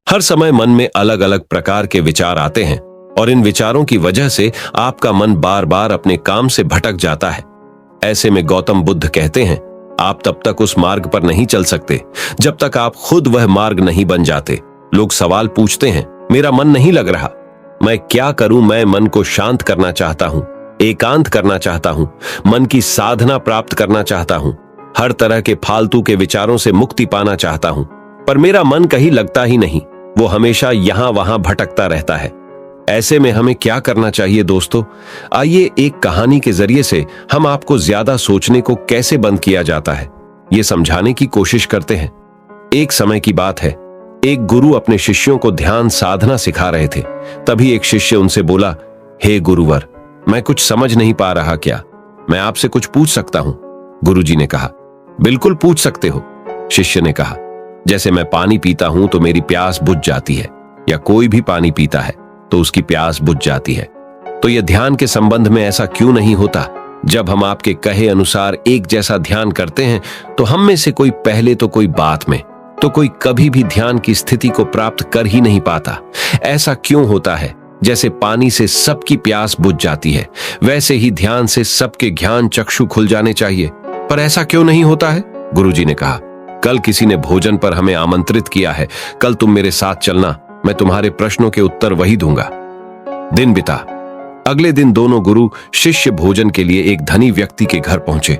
हर समय मन में अलग अलग प्रकार के विचार आते हैं और इन विचारों की वजह से आपका मन बार बार अपने काम से भटक जाता है। ऐसे में गौतम बुद्ध कहते हैं, आप तब तक उस मार्ग पर नहीं चल सकते जब तक आप खुद वह मार्ग नहीं बन जाते। लोग सवाल पूछते हैं, मेरा मन नहीं लग रहा, मैं क्या करूं? मैं मन को शांत करना चाहता हूं, एकांत करना चाहता हूं, मन की साधना प्राप्त करना चाहता हूं, हर तरह के फालतू के विचारों से मुक्ति पाना चाहता हूं, पर मेरा मन कहीं लगता ही नहीं, वो हमेशा यहां वहां भटकता रहता है। ऐसे में हमें क्या करना चाहिए दोस्तों? आइए एक कहानी के जरिए से हम आपको ज्यादा सोचने को कैसे बंद किया जाता है ये समझाने की कोशिश करते हैं। एक समय की बात है, एक गुरु अपने शिष्यों को ध्यान साधना सिखा रहे थे। तभी एक शिष्य उनसे बोला, हे गुरुवर, मैं कुछ समझ नहीं पा रहा, क्या मैं आपसे कुछ पूछ सकता हूं? गुरुजी ने कहा, बिल्कुल पूछ सकते हो। शिष्य ने कहा, जैसे मैं पानी पीता हूं तो मेरी प्यास बुझ जाती है, या कोई भी पानी पीता है तो उसकी प्यास बुझ जाती है, तो यह ध्यान के संबंध में ऐसा क्यों नहीं होता? जब हम आपके कहे अनुसार एक जैसा ध्यान करते हैं तो हम में से कोई पहले तो कोई बात में तो कोई कभी भी ध्यान की स्थिति को प्राप्त कर ही नहीं पाता। ऐसा क्यों होता है? जैसे पानी से सबकी प्यास बुझ जाती है, वैसे ही ध्यान से सबके ज्ञान चक्षु खुल जाने चाहिए, पर ऐसा क्यों नहीं होता है? गुरुजी ने कहा, कल किसी ने भोजन पर हमें आमंत्रित किया है, कल तुम मेरे साथ चलना, मैं तुम्हारे प्रश्नों के उत्तर वही दूंगा। दिन बिता। अगले दिन दोनों गुरु शिष्य भोजन के लिए एक धनी व्यक्ति के घर पहुंचे।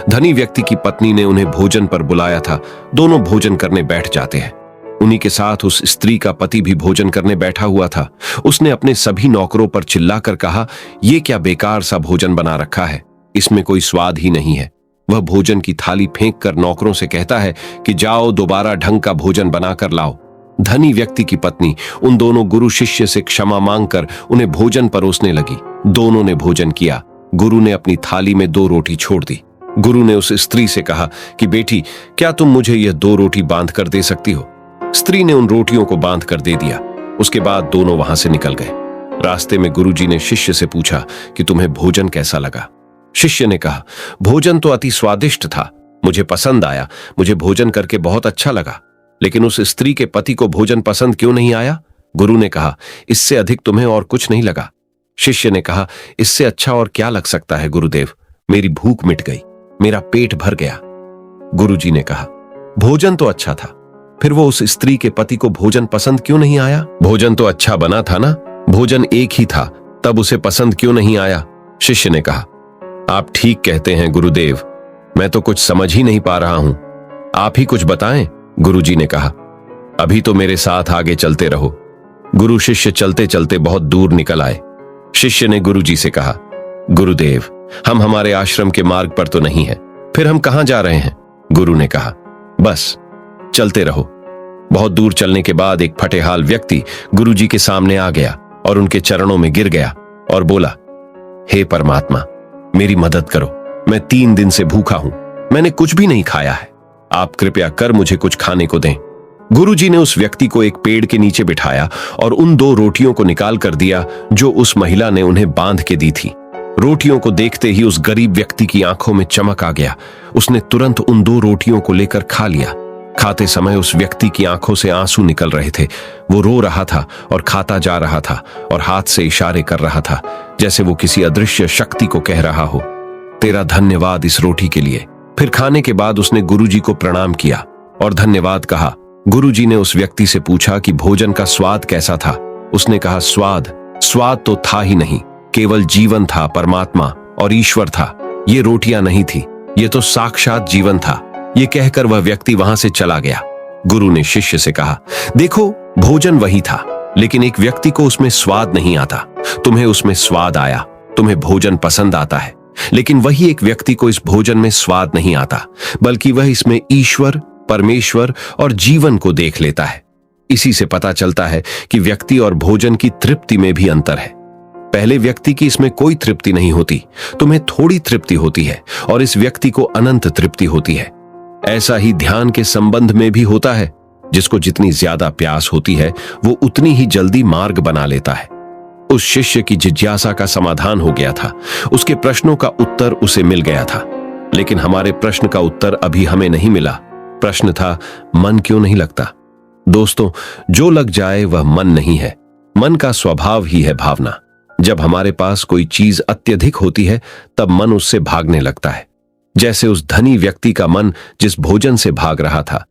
धनी व्यक्ति की पत्नी ने उन्हें भोजन पर बुलाया था। दोनों भोजन करने बैठ जाते हैं। उन्हीं के साथ उस स्त्री का पति भी भोजन करने बैठा हुआ था। उसने अपने सभी नौकरों पर चिल्लाकर कहा, यह क्या बेकार सा भोजन बना रखा है, इसमें कोई स्वाद ही नहीं है। वह भोजन की थाली फेंक कर नौकरों से कहता है कि जाओ दोबारा ढंग का भोजन बनाकर लाओ। धनी व्यक्ति की पत्नी उन दोनों गुरु शिष्य से क्षमा मांगकर उन्हें भोजन परोसने लगी। दोनों ने भोजन किया। गुरु ने अपनी थाली में 2 रोटी छोड़ दी। गुरु ने उस स्त्री से कहा कि बेटी, क्या तुम मुझे यह 2 रोटी बांध कर दे सकती हो? स्त्री ने उन रोटियों को बांध कर दे दिया। उसके बाद दोनों वहां से निकल गए। रास्ते में गुरुजी ने शिष्य से पूछा कि तुम्हें भोजन कैसा लगा? शिष्य ने कहा, भोजन तो अति स्वादिष्ट था, मुझे पसंद आया, मुझे भोजन करके बहुत अच्छा लगा, लेकिन उस स्त्री के पति को भोजन पसंद क्यों नहीं आया? गुरु ने कहा, इससे अधिक तुम्हें और कुछ नहीं लगा? शिष्य ने कहा, इससे अच्छा और क्या लग सकता है गुरुदेव, मेरी भूख मिट गई, मेरा पेट भर गया। गुरुजी ने कहा, भोजन तो अच्छा था, फिर वो उस स्त्री के पति को भोजन पसंद क्यों नहीं आया? भोजन तो अच्छा बना था ना, भोजन एक ही था, तब उसे पसंद क्यों नहीं आया? शिष्य ने कहा, आप ठीक कहते हैं गुरुदेव, मैं तो कुछ समझ ही नहीं पा रहा हूं, आप ही कुछ बताएं। गुरुजी ने कहा, अभी तो मेरे साथ आगे चलते रहो। गुरु शिष्य चलते चलते बहुत दूर निकल आए। शिष्य ने गुरुजी से कहा, गुरुदेव, हम हमारे आश्रम के मार्ग पर तो नहीं है, फिर हम कहां जा रहे हैं? गुरु ने कहा, बस चलते रहो। बहुत दूर चलने के बाद एक फटेहाल व्यक्ति गुरुजी के सामने आ गया और उनके चरणों में गिर गया और बोला, हे परमात्मा, मेरी मदद करो, मैं 3 दिन से भूखा हूं, मैंने कुछ भी नहीं खाया है, आप कृपया कर मुझे कुछ खाने को दें। गुरुजी ने उस व्यक्ति को एक पेड़ के नीचे बिठाया और उन 2 रोटियों को निकाल कर दिया जो उस महिला ने उन्हें बांध के दी थी। रोटियों को देखते ही उस गरीब व्यक्ति की आंखों में चमक आ गया। उसने तुरंत उन 2 रोटियों को लेकर खा लिया। खाते समय उस व्यक्ति की आंखों से आंसू निकल रहे थे। वो रो रहा था और खाता जा रहा था और हाथ से इशारे कर रहा था, जैसे वो किसी अदृश्य शक्ति को कह रहा हो, तेरा धन्यवाद इस रोटी के लिए। फिर खाने के बाद उसने गुरुजी को प्रणाम किया और धन्यवाद कहा। गुरुजी ने उस व्यक्ति से पूछा कि भोजन का स्वाद कैसा था? उसने कहा, स्वाद तो था ही नहीं, केवल जीवन था, परमात्मा और ईश्वर था। ये रोटियां नहीं थी, ये तो साक्षात जीवन था। ये कहकर वह व्यक्ति वहां से चला गया। गुरु ने शिष्य से कहा, देखो, भोजन वही था, लेकिन एक व्यक्ति को उसमें स्वाद नहीं आता। तुम्हें उसमें स्वाद आया, तुम्हें भोजन पसंद आता है, लेकिन वही एक व्यक्ति को इस भोजन में स्वाद नहीं आता, बल्कि वह इसमें ईश्वर, परमेश्वर और जीवन को देख लेता है। इसी से पता चलता है कि व्यक्ति और भोजन की तृप्ति में भी अंतर है। पहले व्यक्ति की इसमें कोई तृप्ति नहीं होती, तुम्हें थोड़ी तृप्ति होती है, और इस व्यक्ति को अनंत तृप्ति होती है। ऐसा ही ध्यान के संबंध में भी होता है। जिसको जितनी ज्यादा प्यास होती है, वो उतनी ही जल्दी मार्ग बना लेता है। उस शिष्य की जिज्ञासा का समाधान हो गया था, उसके प्रश्नों का उत्तर उसे मिल गया था, लेकिन हमारे प्रश्न का उत्तर अभी हमें नहीं मिला। प्रश्न था, मन क्यों नहीं लगता? दोस्तों, जो लग जाए वह मन नहीं है। मन का स्वभाव ही है भावना। जब हमारे पास कोई चीज अत्यधिक होती है तब मन उससे भागने लगता है। जैसे उस धनी व्यक्ति का मन जिस भोजन से भाग रहा था,